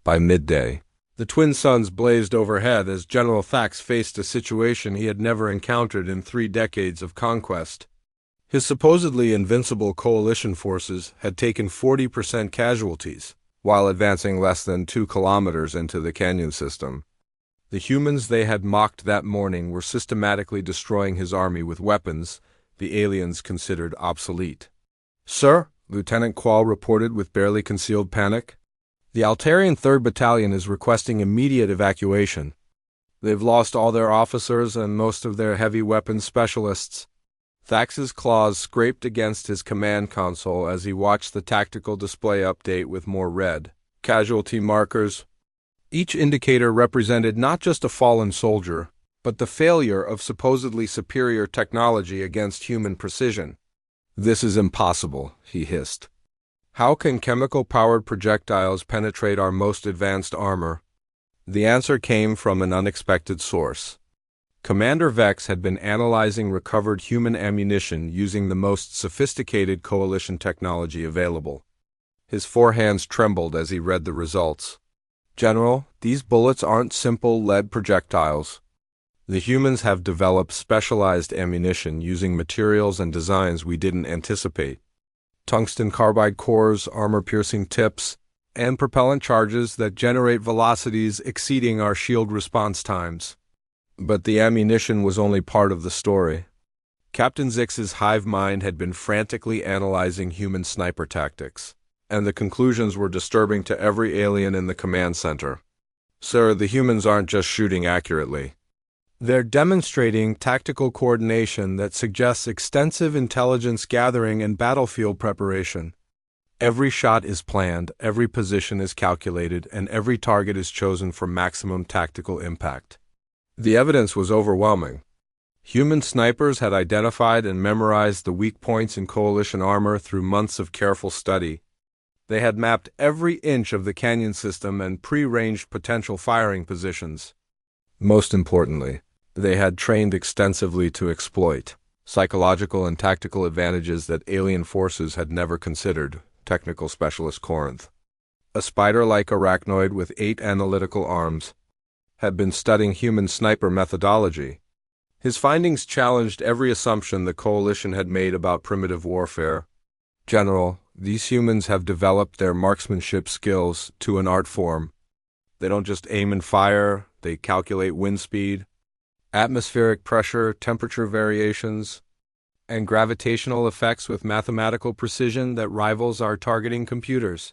By midday, the twin suns blazed overhead as General Thax faced a situation he had never encountered in 3 decades of conquest. His supposedly invincible coalition forces had taken 40% casualties, while advancing less than 2 kilometers into the canyon system. The humans they had mocked that morning were systematically destroying his army with weapons the aliens considered obsolete. "Sir," Lieutenant Quall reported with barely concealed panic, "the Altarian 3rd Battalion is requesting immediate evacuation. They've lost all their officers and most of their heavy weapons specialists." Thax's claws scraped against his command console as he watched the tactical display update with more red casualty markers. Each indicator represented not just a fallen soldier, but the failure of supposedly superior technology against human precision. "This is impossible," he hissed. "How can chemical-powered projectiles penetrate our most advanced armor?" The answer came from an unexpected source. Commander Vex had been analyzing recovered human ammunition using the most sophisticated coalition technology available. His forehands trembled as he read the results. "General, these bullets aren't simple lead projectiles. The humans have developed specialized ammunition using materials and designs we didn't anticipate. Tungsten carbide cores, armor-piercing tips, and propellant charges that generate velocities exceeding our shield response times." But the ammunition was only part of the story. Captain Zix's hive mind had been frantically analyzing human sniper tactics, and the conclusions were disturbing to every alien in the command center. "Sir, the humans aren't just shooting accurately. They're demonstrating tactical coordination that suggests extensive intelligence gathering and battlefield preparation. Every shot is planned, every position is calculated, and every target is chosen for maximum tactical impact." The evidence was overwhelming. Human snipers had identified and memorized the weak points in coalition armor through months of careful study. They had mapped every inch of the canyon system and pre-ranged potential firing positions. Most importantly, they had trained extensively to exploit psychological and tactical advantages that alien forces had never considered. Technical Specialist Corinth, a spider-like arachnoid with 8 analytical arms, had been studying human sniper methodology. His findings challenged every assumption the coalition had made about primitive warfare. "General, these humans have developed their marksmanship skills to an art form. They don't just aim and fire, they calculate wind speed, atmospheric pressure, temperature variations, and gravitational effects with mathematical precision that rivals our targeting computers."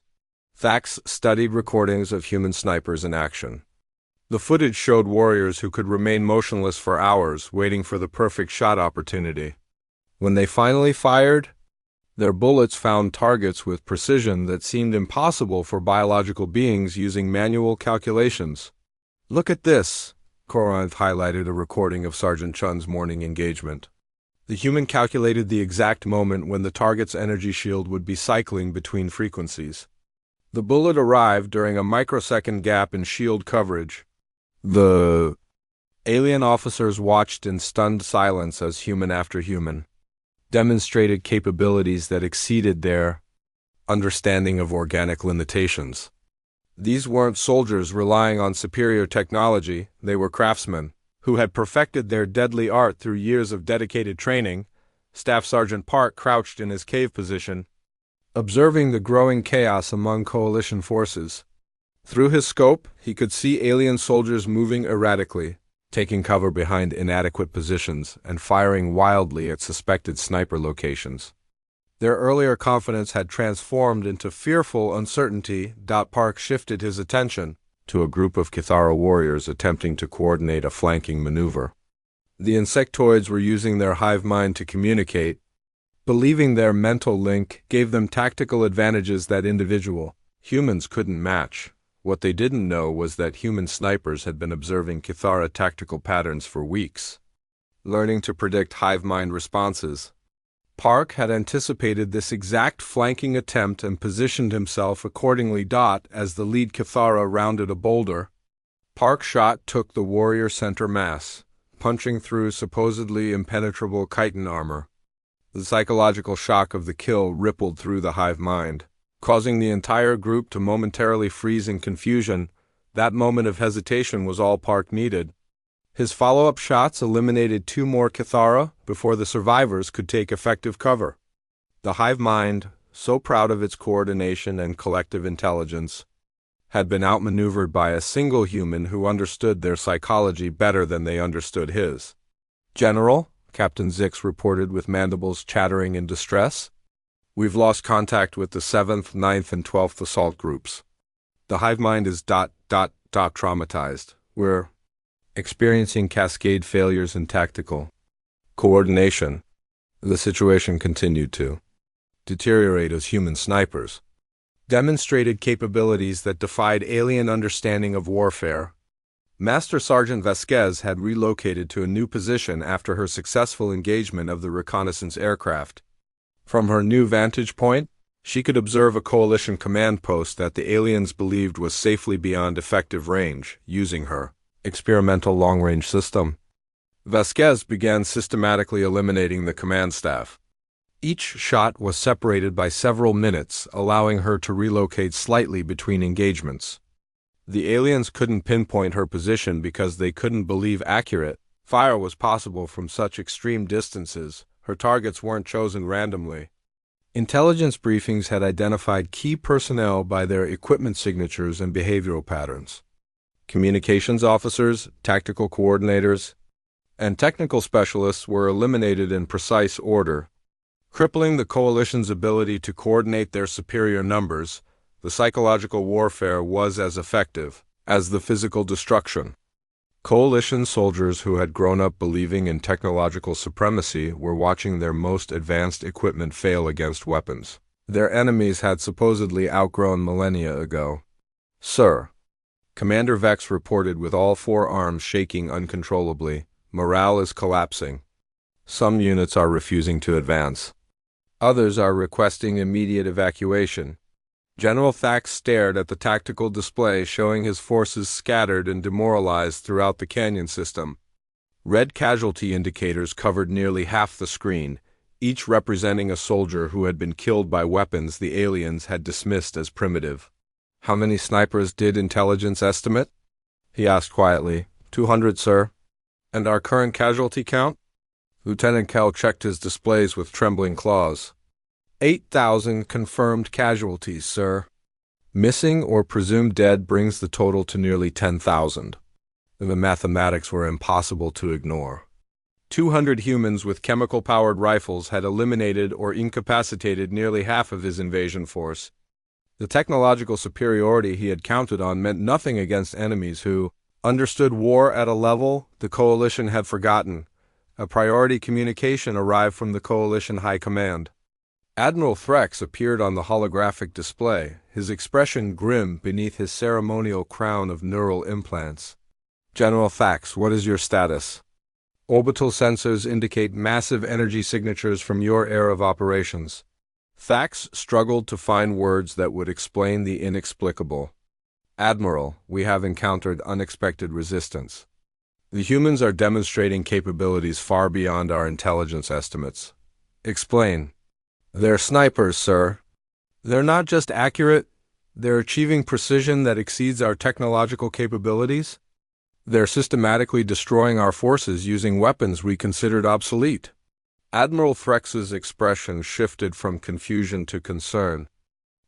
Thax studied recordings of human snipers in action. The footage showed warriors who could remain motionless for hours, waiting for the perfect shot opportunity. When they finally fired, their bullets found targets with precision that seemed impossible for biological beings using manual calculations. "Look at this," Corinth highlighted a recording of Sergeant Chun's morning engagement. The human calculated the exact moment when the target's energy shield would be cycling between frequencies. The bullet arrived during a microsecond gap in shield coverage. The alien officers watched in stunned silence as human after human demonstrated capabilities that exceeded their understanding of organic limitations. These weren't soldiers relying on superior technology, they were craftsmen who had perfected their deadly art through years of dedicated training. Staff Sergeant Park crouched in his cave position, observing the growing chaos among coalition forces. Through his scope, he could see alien soldiers moving erratically, taking cover behind inadequate positions, and firing wildly at suspected sniper locations. Their earlier confidence had transformed into fearful uncertainty. Park shifted his attention to a group of Kithara warriors attempting to coordinate a flanking maneuver. The insectoids were using their hive mind to communicate, believing their mental link gave them tactical advantages that individual humans couldn't match. What they didn't know was that human snipers had been observing Kithara tactical patterns for weeks, learning to predict hive mind responses. Park had anticipated this exact flanking attempt and positioned himself accordingly. As the lead Kithara rounded a boulder, Park's shot took the warrior center mass, punching through supposedly impenetrable chitin armor. The psychological shock of the kill rippled through the hive mind. causing the entire group to momentarily freeze in confusion. That moment of hesitation was all Park needed. His follow-up shots eliminated 2 more Cathara before the survivors could take effective cover. The hive mind, so proud of its coordination and collective intelligence, had been outmaneuvered by a single human who understood their psychology better than they understood his. "General," Captain Zix reported with mandibles chattering in distress, "we've lost contact with the 7th, 9th, and 12th assault groups. The hive mind is ... traumatized. We're experiencing cascade failures in tactical coordination." The situation continued to deteriorate as human snipers demonstrated capabilities that defied alien understanding of warfare. Master Sergeant Vasquez had relocated to a new position after her successful engagement of the reconnaissance aircraft. From her new vantage point, she could observe a coalition command post that the aliens believed was safely beyond effective range, using her experimental long-range system. Vasquez began systematically eliminating the command staff. Each shot was separated by several minutes, allowing her to relocate slightly between engagements. The aliens couldn't pinpoint her position because they couldn't believe accurate fire was possible from such extreme distances. Her targets weren't chosen randomly. Intelligence briefings had identified key personnel by their equipment signatures and behavioral patterns. Communications officers, tactical coordinators, and technical specialists were eliminated in precise order. Crippling the coalition's ability to coordinate their superior numbers, the psychological warfare was as effective as the physical destruction. Coalition soldiers who had grown up believing in technological supremacy were watching their most advanced equipment fail against weapons their enemies had supposedly outgrown millennia ago. "Sir," Commander Vex reported with all 4 arms shaking uncontrollably, "morale is collapsing. Some units are refusing to advance. Others are requesting immediate evacuation." General Thax stared at the tactical display showing his forces scattered and demoralized throughout the canyon system. Red casualty indicators covered nearly half the screen, each representing a soldier who had been killed by weapons the aliens had dismissed as primitive. "How many snipers did intelligence estimate?" he asked quietly. 200, sir." "And our current casualty count?" Lieutenant Kell checked his displays with trembling claws. 8,000 confirmed casualties, sir. Missing or presumed dead brings the total to nearly 10,000. The mathematics were impossible to ignore. 200 humans with chemical-powered rifles had eliminated or incapacitated nearly half of his invasion force. The technological superiority he had counted on meant nothing against enemies who understood war at a level the Coalition had forgotten. A priority communication arrived from the Coalition High Command. Admiral Threx appeared on the holographic display, his expression grim beneath his ceremonial crown of neural implants. "General Thax, what is your status?" "Orbital sensors indicate massive energy signatures from your era of operations." Thax struggled to find words that would explain the inexplicable. "Admiral, we have encountered unexpected resistance. The humans are demonstrating capabilities far beyond our intelligence estimates." "Explain." "They're snipers, sir. They're not just accurate, they're achieving precision that exceeds our technological capabilities. They're systematically destroying our forces using weapons we considered obsolete." Admiral Threx's expression shifted from confusion to concern.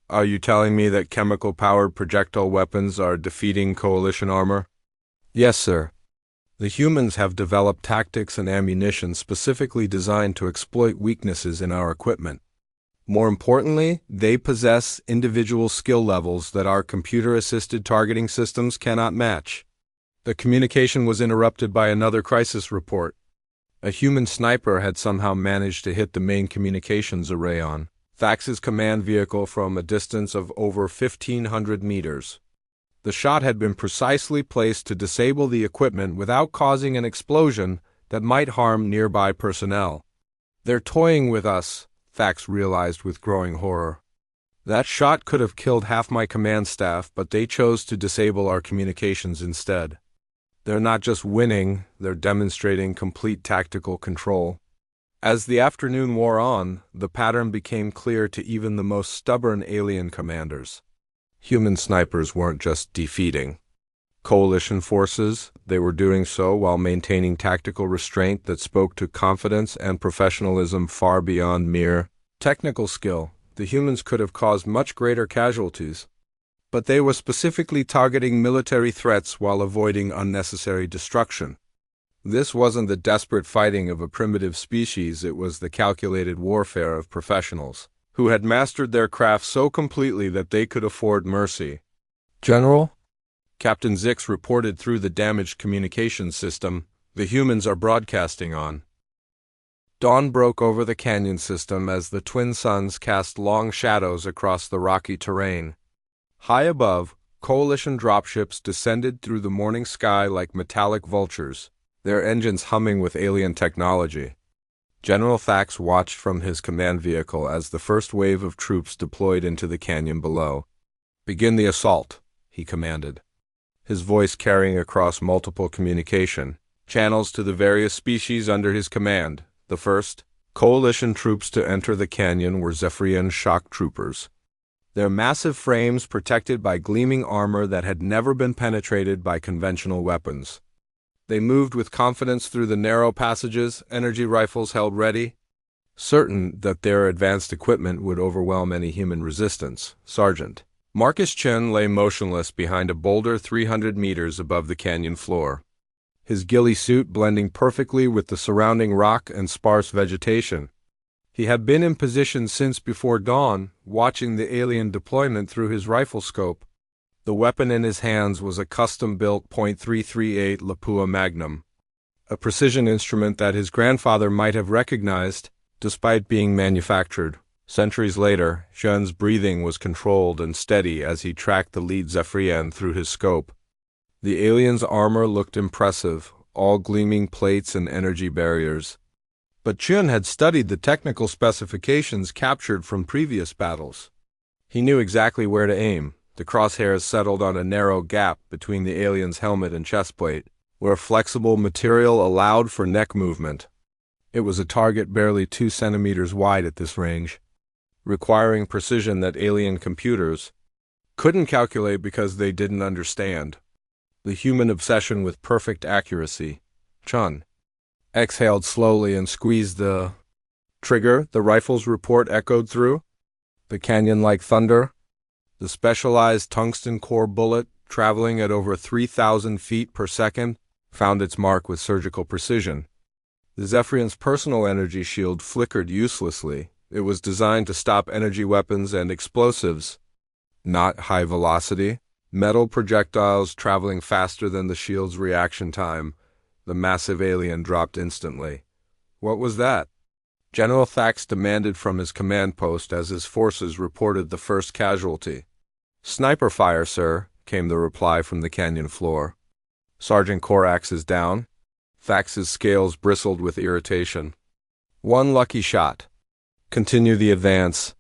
"Are you telling me that chemical-powered projectile weapons are defeating Coalition armor?" "Yes, sir. The humans have developed tactics and ammunition specifically designed to exploit weaknesses in our equipment. More importantly, they possess individual skill levels that our computer-assisted targeting systems cannot match." The communication was interrupted by another crisis report. A human sniper had somehow managed to hit the main communications array on Thax's command vehicle from a distance of over 1,500 meters. The shot had been precisely placed to disable the equipment without causing an explosion that might harm nearby personnel. "They're toying with us," Thax realized with growing horror. "That shot could have killed half my command staff, but they chose to disable our communications instead. They're not just winning, they're demonstrating complete tactical control." As the afternoon wore on, the pattern became clear to even the most stubborn alien commanders. Human snipers weren't just defeating coalition forces, they were doing so while maintaining tactical restraint that spoke to confidence and professionalism far beyond mere technical skill. The humans could have caused much greater casualties, but they were specifically targeting military threats while avoiding unnecessary destruction. This wasn't the desperate fighting of a primitive species, it was the calculated warfare of professionals, who had mastered their craft so completely that they could afford mercy. "General?" Captain Zix reported through the damaged communications system. "The humans are broadcasting on." Dawn broke over the canyon system as the twin suns cast long shadows across the rocky terrain. High above, coalition dropships descended through the morning sky like metallic vultures, their engines humming with alien technology. General Thax watched from his command vehicle as the first wave of troops deployed into the canyon below. "Begin the assault," he commanded, his voice carrying across multiple communication channels to the various species under his command. The first coalition troops to enter the canyon were Zephyrian shock troopers, their massive frames protected by gleaming armor that had never been penetrated by conventional weapons. They moved with confidence through the narrow passages, energy rifles held ready, certain that their advanced equipment would overwhelm any human resistance. Sergeant Marcus Chen lay motionless behind a boulder 300 meters above the canyon floor, his ghillie suit blending perfectly with the surrounding rock and sparse vegetation. He had been in position since before dawn, watching the alien deployment through his rifle scope. The weapon in his hands was a custom-built .338 Lapua Magnum, a precision instrument that his grandfather might have recognized, despite being manufactured. Centuries later, Shen's breathing was controlled and steady as he tracked the lead Zephyrian through his scope. The alien's armor looked impressive, all gleaming plates and energy barriers. But Chun had studied the technical specifications captured from previous battles. He knew exactly where to aim. The crosshairs settled on a narrow gap between the alien's helmet and chestplate, where flexible material allowed for neck movement. It was a target barely 2 centimeters wide at this range, requiring precision that alien computers couldn't calculate because they didn't understand. The human obsession with perfect accuracy. Chun exhaled slowly and squeezed the trigger. The rifle's report echoed through the canyon like thunder. The specialized tungsten core bullet, traveling at over 3,000 feet per second, found its mark with surgical precision. The Zephyrian's personal energy shield flickered uselessly. It was designed to stop energy weapons and explosives, not high velocity. Metal projectiles traveling faster than the shield's reaction time. The massive alien dropped instantly. What was that? General Thax demanded from his command post as his forces reported the first casualty. "Sniper fire, sir," came the reply from the canyon floor. "Sergeant Korax is down." Thax's scales bristled with irritation. "One lucky shot. Continue the advance."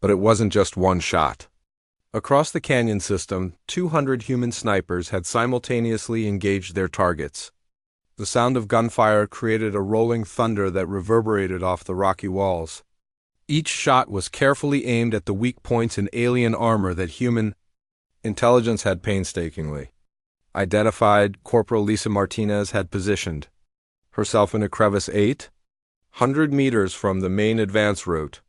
But it wasn't just one shot. Across the canyon system, 200 human snipers had simultaneously engaged their targets. The sound of gunfire created a rolling thunder that reverberated off the rocky walls. Each shot was carefully aimed at the weak points in alien armor that human intelligence had painstakingly identified. Corporal Lisa Martinez had positioned herself in a crevice 800 meters from the main advance route.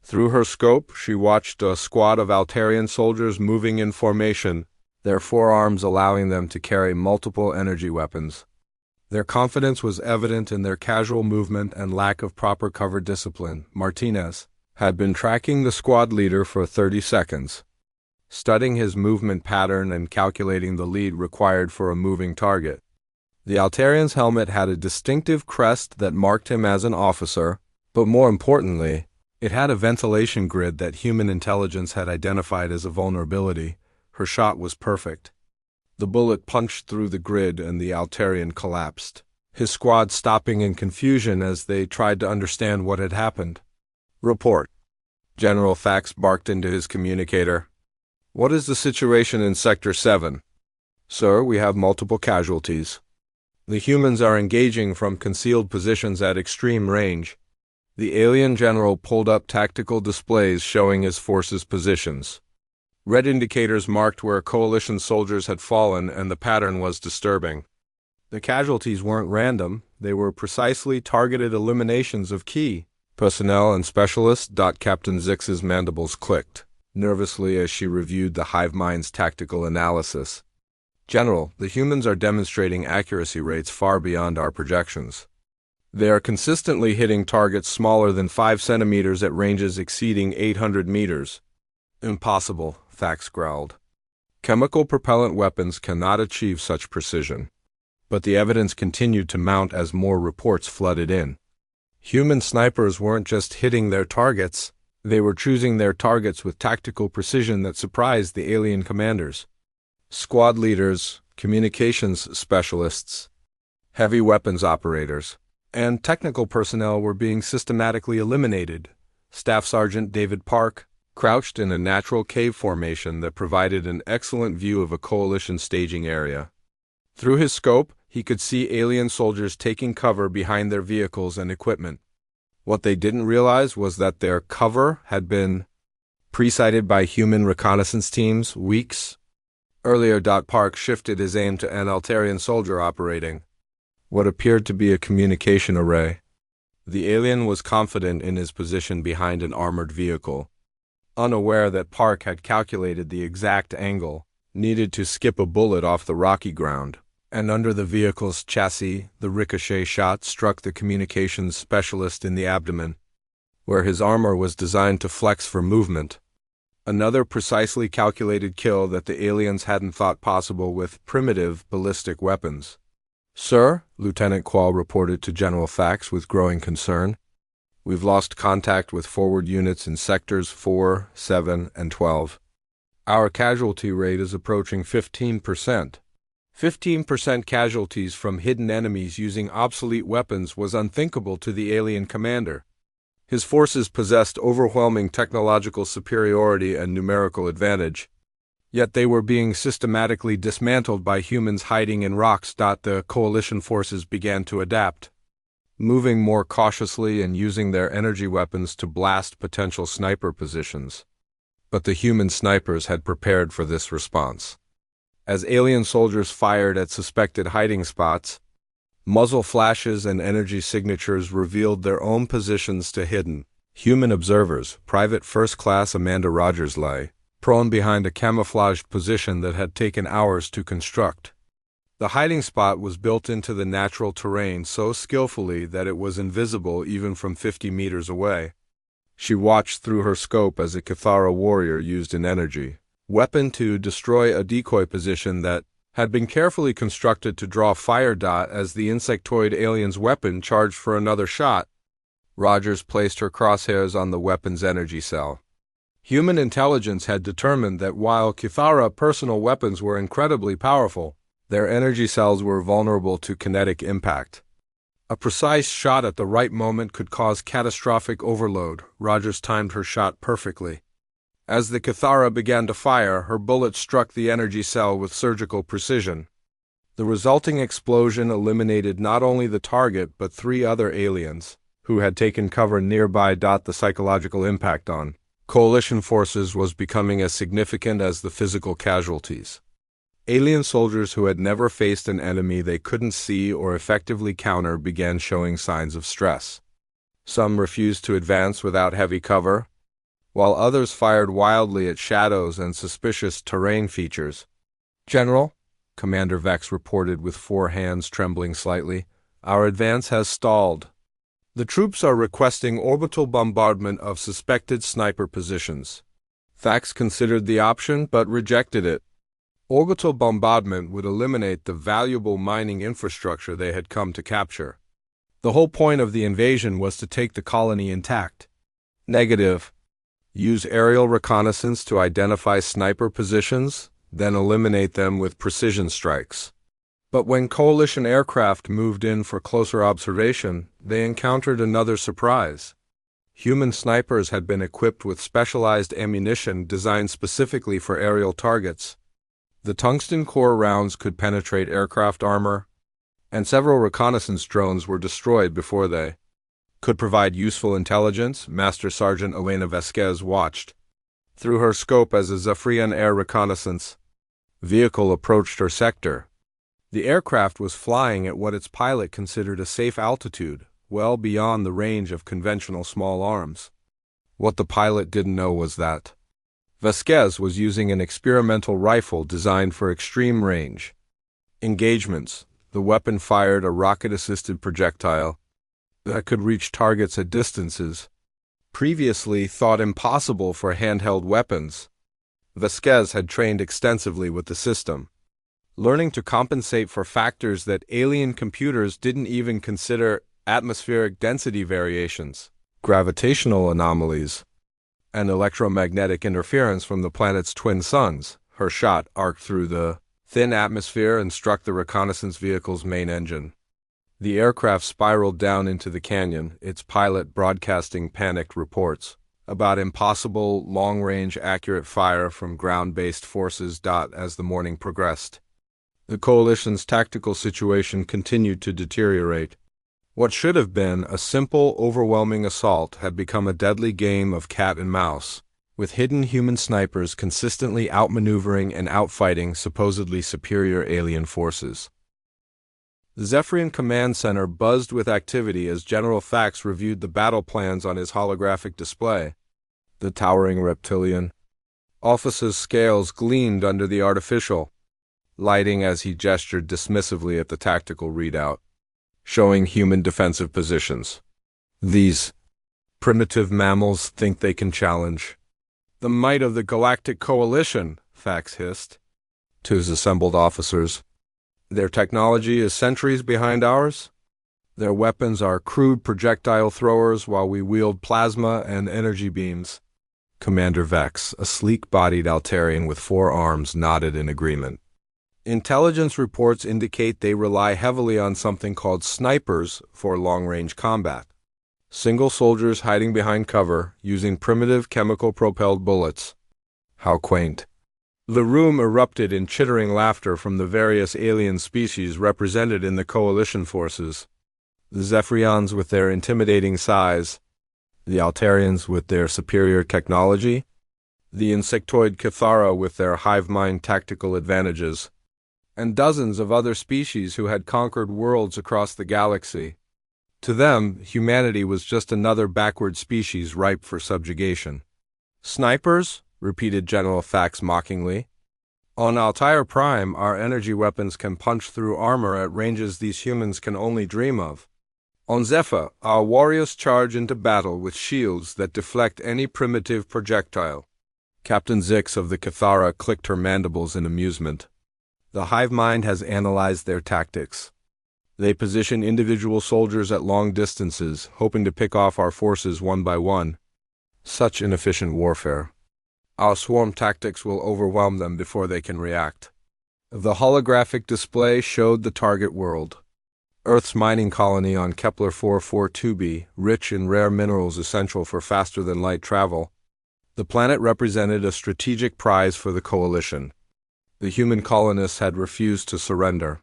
Through her scope, she watched a squad of Altarian soldiers moving in formation, their forearms allowing them to carry multiple energy weapons. Their confidence was evident in their casual movement and lack of proper cover discipline. Martinez had been tracking the squad leader for 30 seconds, studying his movement pattern and calculating the lead required for a moving target. The Altarian's helmet had a distinctive crest that marked him as an officer, but more importantly, it had a ventilation grid that human intelligence had identified as a vulnerability. Her shot was perfect. The bullet punched through the grid and the Altarian collapsed, his squad stopping in confusion as they tried to understand what had happened. "Report." General Thax barked into his communicator. "What is the situation in Sector 7? "Sir, we have multiple casualties. The humans are engaging from concealed positions at extreme range. The alien general pulled up tactical displays showing his forces' positions. Red indicators marked where coalition soldiers had fallen, and the pattern was disturbing. The casualties weren't random, they were precisely targeted eliminations of key personnel and specialists. Captain Zix's mandibles clicked nervously as she reviewed the hive mind's tactical analysis. General, the humans are demonstrating accuracy rates far beyond our projections. They are consistently hitting targets smaller than 5 centimeters at ranges exceeding 800 meters. Impossible, Thax growled. Chemical propellant weapons cannot achieve such precision. But the evidence continued to mount as more reports flooded in. Human snipers weren't just hitting their targets, they were choosing their targets with tactical precision that surprised the alien commanders. Squad leaders, communications specialists, heavy weapons operators, and technical personnel were being systematically eliminated. Staff Sergeant David Park crouched in a natural cave formation that provided an excellent view of a coalition staging area. Through his scope, he could see alien soldiers taking cover behind their vehicles and equipment. What they didn't realize was that their cover had been pre-sighted by human reconnaissance teams weeks earlier. Park shifted his aim to an Altarian soldier operating what appeared to be a communication array. The alien was confident in his position behind an armored vehicle, unaware that Park had calculated the exact angle needed to skip a bullet off the rocky ground. And under the vehicle's chassis, the ricochet shot struck the communications specialist in the abdomen, where his armor was designed to flex for movement. Another precisely calculated kill that the aliens hadn't thought possible with primitive ballistic weapons. Sir, Lieutenant Quall reported to General Thax with growing concern. We've lost contact with forward units in sectors 4, 7, and 12. Our casualty rate is approaching 15%. 15% casualties from hidden enemies using obsolete weapons was unthinkable to the alien commander. His forces possessed overwhelming technological superiority and numerical advantage, yet they were being systematically dismantled by humans hiding in rocks. The coalition forces began to adapt, moving more cautiously and using their energy weapons to blast potential sniper positions. But the human snipers had prepared for this response. As alien soldiers fired at suspected hiding spots, muzzle flashes and energy signatures revealed their own positions to hidden human observers. Private First Class Amanda Rogers lay prone behind a camouflaged position that had taken hours to construct. The hiding spot was built into the natural terrain so skillfully that it was invisible even from 50 meters away. She watched through her scope as a Cathara warrior used an energy weapon to destroy a decoy position that had been carefully constructed to draw fire. As the insectoid alien's weapon charged for another shot, Rogers placed her crosshairs on the weapon's energy cell. Human intelligence had determined that while Cathara personal weapons were incredibly powerful, their energy cells were vulnerable to kinetic impact. A precise shot at the right moment could cause catastrophic overload. Rogers timed her shot perfectly. As the Cathara began to fire, her bullet struck the energy cell with surgical precision. The resulting explosion eliminated not only the target but 3 other aliens, who had taken cover nearby. The psychological impact on coalition forces was becoming as significant as the physical casualties. Alien soldiers who had never faced an enemy they couldn't see or effectively counter began showing signs of stress. Some refused to advance without heavy cover, while others fired wildly at shadows and suspicious terrain features. General, Commander Vex reported with 4 hands trembling slightly, our advance has stalled. The troops are requesting orbital bombardment of suspected sniper positions. Thax considered the option but rejected it. Orbital bombardment would eliminate the valuable mining infrastructure they had come to capture. The whole point of the invasion was to take the colony intact. Negative. Use aerial reconnaissance to identify sniper positions, then eliminate them with precision strikes. But when coalition aircraft moved in for closer observation, they encountered another surprise. Human snipers had been equipped with specialized ammunition designed specifically for aerial targets. The tungsten core rounds could penetrate aircraft armor, and several reconnaissance drones were destroyed before they could provide useful intelligence, Master Sergeant Elena Vasquez watched through her scope as a Zephyrian air reconnaissance vehicle approached her sector. The aircraft was flying at what its pilot considered a safe altitude, well beyond the range of conventional small arms. What the pilot didn't know was that Vasquez was using an experimental rifle designed for extreme range engagements. The weapon fired a rocket-assisted projectile that could reach targets at distances previously thought impossible for handheld weapons. Vasquez had trained extensively with the system, learning to compensate for factors that alien computers didn't even consider: atmospheric density variations, gravitational anomalies, and electromagnetic interference from the planet's twin suns. Her shot arced through the thin atmosphere and struck the reconnaissance vehicle's main engine. The aircraft spiraled down into the canyon, its pilot broadcasting panicked reports about impossible, long-range, accurate fire from ground-based forces. As the morning progressed, the Coalition's tactical situation continued to deteriorate. What should have been a simple, overwhelming assault had become a deadly game of cat and mouse, with hidden human snipers consistently outmaneuvering and outfighting supposedly superior alien forces. The Zephyrian Command Center buzzed with activity as General Fax reviewed the battle plans on his holographic display. The towering reptilian officer's scales gleamed under the artificial lighting as he gestured dismissively at the tactical readout, showing human defensive positions. These primitive mammals think they can challenge the might of the Galactic Coalition, Fax hissed to his assembled officers. Their technology is centuries behind ours. Their weapons are crude projectile throwers while we wield plasma and energy beams. Commander Vex, a sleek-bodied Altarian with 4 arms, nodded in agreement. Intelligence reports indicate they rely heavily on something called snipers for long-range combat. Single soldiers hiding behind cover, using primitive chemical-propelled bullets. How quaint. The room erupted in chittering laughter from the various alien species represented in the Coalition forces. The Zephyrians with their intimidating size, the Altarians with their superior technology, the insectoid Cathara with their hive mind tactical advantages, and dozens of other species who had conquered worlds across the galaxy. To them, humanity was just another backward species ripe for subjugation. Snipers? Repeated General Fax mockingly. On Altair Prime, our energy weapons can punch through armor at ranges these humans can only dream of. On Zephyr, our warriors charge into battle with shields that deflect any primitive projectile. Captain Zix of the Cathara clicked her mandibles in amusement. The hive mind has analyzed their tactics. They position individual soldiers at long distances, hoping to pick off our forces one by one. Such inefficient warfare. Our swarm tactics will overwhelm them before they can react. The holographic display showed the target world. Earth's mining colony on Kepler 442b, rich in rare minerals essential for faster-than-light travel. The planet represented a strategic prize for the Coalition. The human colonists had refused to surrender,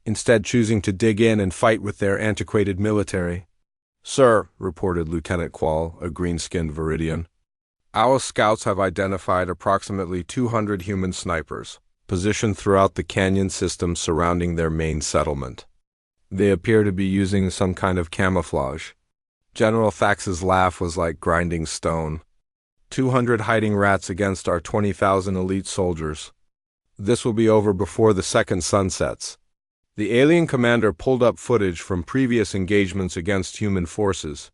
instead choosing to dig in and fight with their antiquated military. "Sir," reported Lieutenant Quall, a green-skinned Viridian, "our scouts have identified approximately 200 human snipers, positioned throughout the canyon system surrounding their main settlement. They appear to be using some kind of camouflage." General Fax's laugh was like grinding stone. 200 hiding rats against our 20,000 elite soldiers. This will be over before the second sun sets. The alien commander pulled up footage from previous engagements against human forces.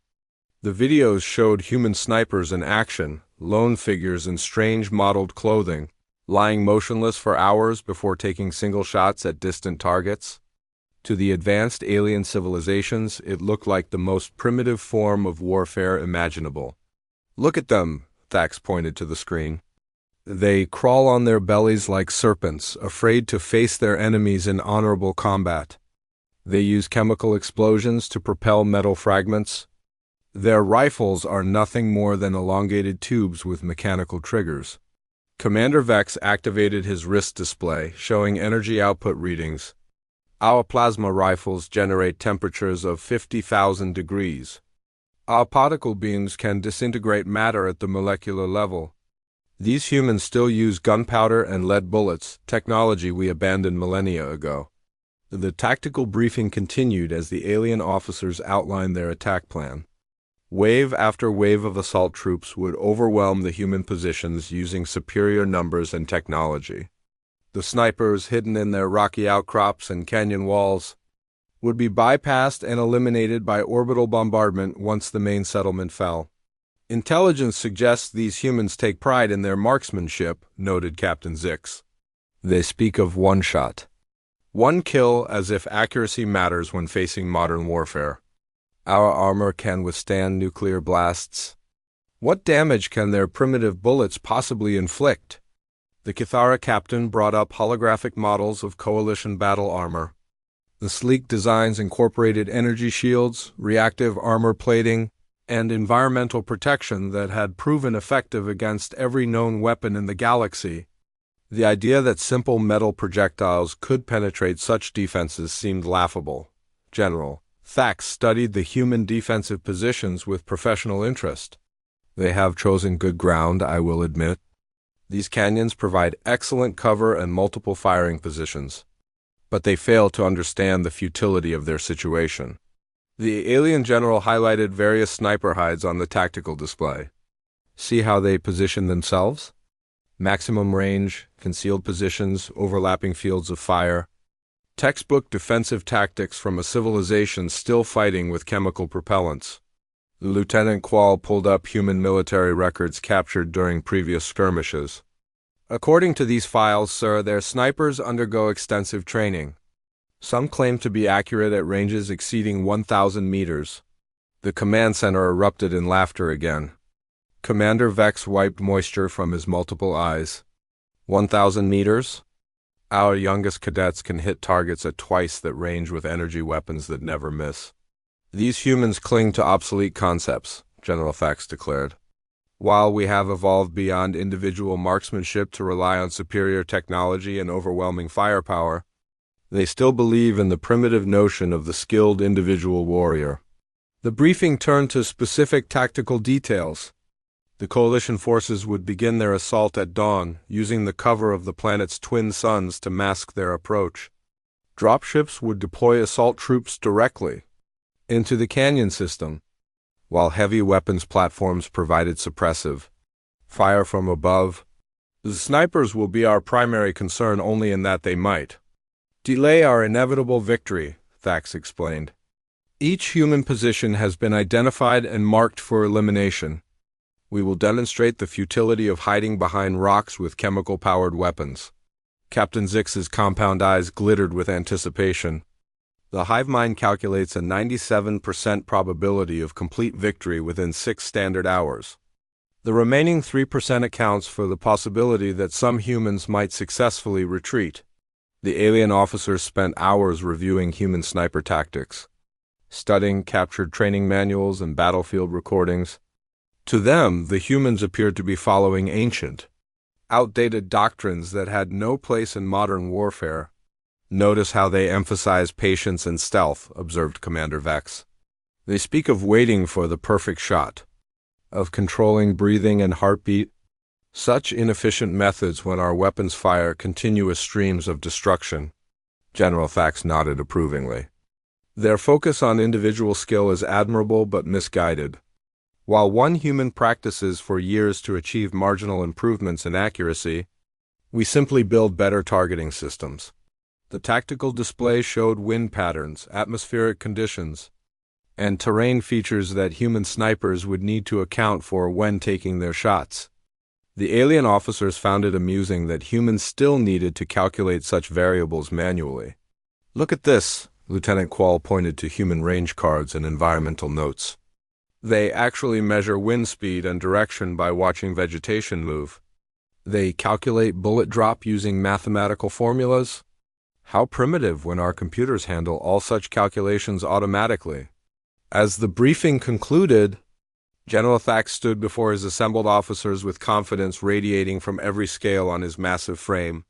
The videos showed human snipers in action, lone figures in strange mottled clothing, lying motionless for hours before taking single shots at distant targets. To the advanced alien civilizations, it looked like the most primitive form of warfare imaginable. "Look at them," Thax pointed to the screen. "They crawl on their bellies like serpents, afraid to face their enemies in honorable combat. They use chemical explosions to propel metal fragments. Their rifles are nothing more than elongated tubes with mechanical triggers." Commander Vex activated his wrist display, showing energy output readings. "Our plasma rifles generate temperatures of 50,000 degrees. Our particle beams can disintegrate matter at the molecular level. These humans still use gunpowder and lead bullets, technology we abandoned millennia ago. The tactical briefing continued as the alien officers outlined their attack plan. Wave after wave of assault troops would overwhelm the human positions using superior numbers and technology. The snipers, hidden in their rocky outcrops and canyon walls, would be bypassed and eliminated by orbital bombardment once the main settlement fell. Intelligence suggests these humans take pride in their marksmanship, noted Captain Zix. They speak of one shot. One kill, as if accuracy matters when facing modern warfare. Our armor can withstand nuclear blasts. What damage can their primitive bullets possibly inflict? The Kithara captain brought up holographic models of coalition battle armor. The sleek designs incorporated energy shields, reactive armor plating, and environmental protection that had proven effective against every known weapon in the galaxy. The idea that simple metal projectiles could penetrate such defenses seemed laughable. General Thax studied the human defensive positions with professional interest. They have chosen good ground, I will admit. These canyons provide excellent cover and multiple firing positions, but they fail to understand the futility of their situation. The alien general highlighted various sniper hides on the tactical display. See how they position themselves? Maximum range, concealed positions, overlapping fields of fire. Textbook defensive tactics from a civilization still fighting with chemical propellants. Lieutenant Quall pulled up human military records captured during previous skirmishes. According to these files, sir, their snipers undergo extensive training. Some claim to be accurate at ranges exceeding 1,000 meters. The command center erupted in laughter again. Commander Vex wiped moisture from his multiple eyes. 1,000 meters? Our youngest cadets can hit targets at twice that range with energy weapons that never miss. These humans cling to obsolete concepts, General Thax declared. While we have evolved beyond individual marksmanship to rely on superior technology and overwhelming firepower, they still believe in the primitive notion of the skilled individual warrior. The briefing turned to specific tactical details. The coalition forces would begin their assault at dawn, using the cover of the planet's twin suns to mask their approach. Dropships would deploy assault troops directly into the canyon system, while heavy weapons platforms provided suppressive fire from above. The snipers will be our primary concern only in that they might delay our inevitable victory, Thax explained. Each human position has been identified and marked for elimination. We will demonstrate the futility of hiding behind rocks with chemical-powered weapons. Captain Zix's compound eyes glittered with anticipation. The hive mind calculates a 97% probability of complete victory within 6 standard hours. The remaining 3% accounts for the possibility that some humans might successfully retreat. The alien officers spent hours reviewing human sniper tactics, studying captured training manuals and battlefield recordings. To them, the humans appeared to be following ancient, outdated doctrines that had no place in modern warfare. Notice how they emphasize patience and stealth, observed Commander Vex. They speak of waiting for the perfect shot, of controlling breathing and heartbeat. Such inefficient methods when our weapons fire continuous streams of destruction. General Thax nodded approvingly. Their focus on individual skill is admirable but misguided. While one human practices for years to achieve marginal improvements in accuracy, we simply build better targeting systems. The tactical display showed wind patterns, atmospheric conditions, and terrain features that human snipers would need to account for when taking their shots. The alien officers found it amusing that humans still needed to calculate such variables manually. Look at this, Lieutenant Quall pointed to human range cards and environmental notes. They actually measure wind speed and direction by watching vegetation move. They calculate bullet drop using mathematical formulas. How primitive when our computers handle all such calculations automatically. As the briefing concluded, General Thax stood before his assembled officers with confidence radiating from every scale on his massive frame.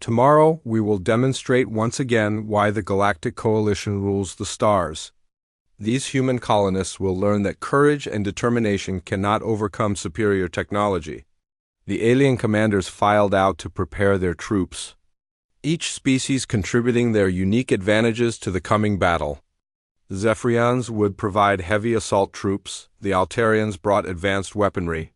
Tomorrow, we will demonstrate once again why the Galactic Coalition rules the stars. These human colonists will learn that courage and determination cannot overcome superior technology. The alien commanders filed out to prepare their troops, each species contributing their unique advantages to the coming battle. The Zephyrians would provide heavy assault troops, the Altarians brought advanced weaponry,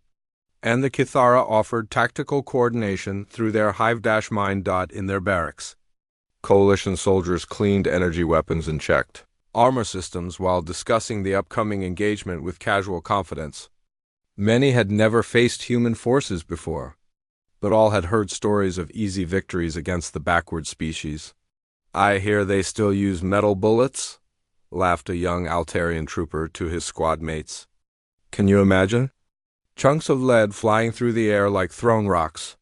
and the Kithara offered tactical coordination through their hive-mind in their barracks. Coalition soldiers cleaned energy weapons and checked armor systems while discussing the upcoming engagement with casual confidence. Many had never faced human forces before, but all had heard stories of easy victories against the backward species. "I hear they still use metal bullets?" laughed a young Altarian trooper to his squad mates. "Can you imagine? Chunks of lead flying through the air like thrown rocks."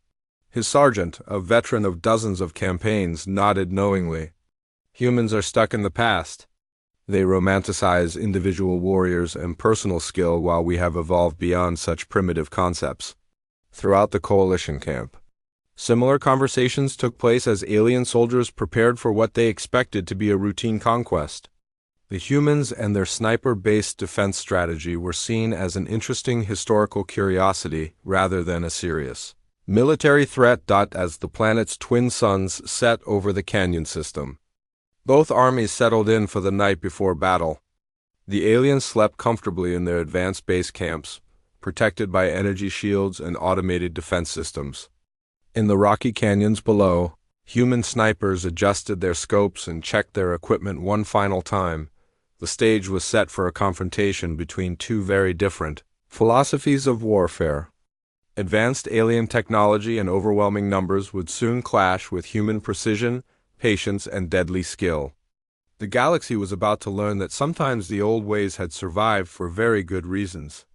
His sergeant, a veteran of dozens of campaigns, nodded knowingly. "Humans are stuck in the past. They romanticize individual warriors and personal skill while we have evolved beyond such primitive concepts." Throughout the coalition camp, similar conversations took place as alien soldiers prepared for what they expected to be a routine conquest. The humans and their sniper-based defense strategy were seen as an interesting historical curiosity rather than a serious military threat. As the planet's twin suns set over the canyon system, both armies settled in for the night before battle. The aliens slept comfortably in their advanced base camps, protected by energy shields and automated defense systems. In the rocky canyons below, human snipers adjusted their scopes and checked their equipment one final time. The stage was set for a confrontation between two very different philosophies of warfare. Advanced alien technology and overwhelming numbers would soon clash with human precision, patience, and deadly skill. The galaxy was about to learn that sometimes the old ways had survived for very good reasons.